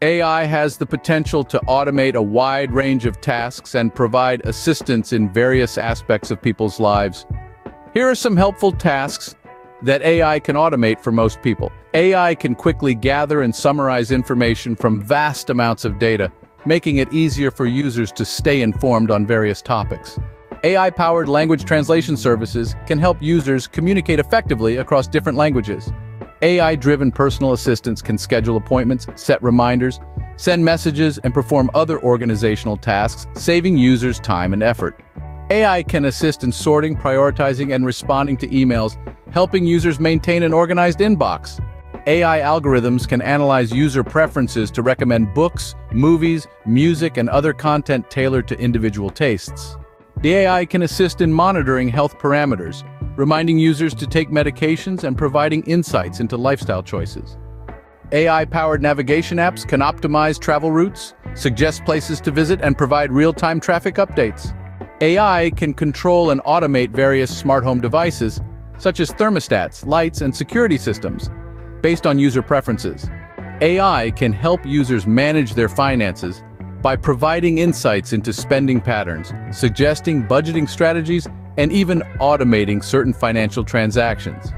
AI has the potential to automate a wide range of tasks and provide assistance in various aspects of people's lives. Here are some helpful tasks that AI can automate for most people. AI can quickly gather and summarize information from vast amounts of data, making it easier for users to stay informed on various topics. AI-powered language translation services can help users communicate effectively across different languages. AI-driven personal assistants can schedule appointments, set reminders, send messages, and perform other organizational tasks, saving users time and effort. AI can assist in sorting, prioritizing, and responding to emails, helping users maintain an organized inbox. AI algorithms can analyze user preferences to recommend books, movies, music, and other content tailored to individual tastes. The AI can assist in monitoring health parameters, reminding users to take medications and providing insights into lifestyle choices. AI-powered navigation apps can optimize travel routes, suggest places to visit, and provide real-time traffic updates. AI can control and automate various smart home devices, such as thermostats, lights, and security systems, based on user preferences. AI can help users manage their finances by providing insights into spending patterns, suggesting budgeting strategies, and even automating certain financial transactions.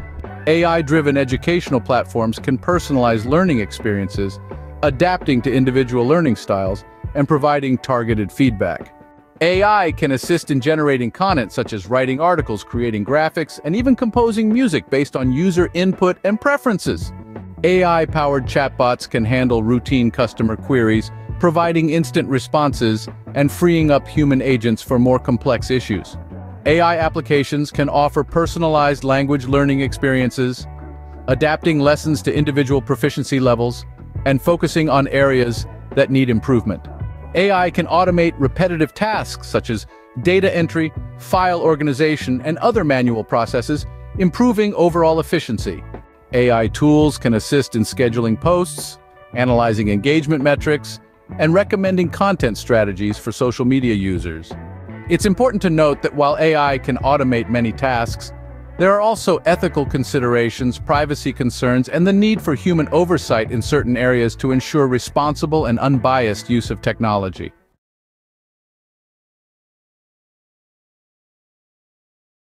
AI-driven educational platforms can personalize learning experiences, adapting to individual learning styles, and providing targeted feedback. AI can assist in generating content such as writing articles, creating graphics, and even composing music based on user input and preferences. AI-powered chatbots can handle routine customer queries, providing instant responses and freeing up human agents for more complex issues. AI applications can offer personalized language learning experiences, adapting lessons to individual proficiency levels, and focusing on areas that need improvement. AI can automate repetitive tasks such as data entry, file organization, and other manual processes, improving overall efficiency. AI tools can assist in scheduling posts, analyzing engagement metrics, and recommending content strategies for social media users. It's important to note that while AI can automate many tasks, there are also ethical considerations, privacy concerns, and the need for human oversight in certain areas to ensure responsible and unbiased use of technology.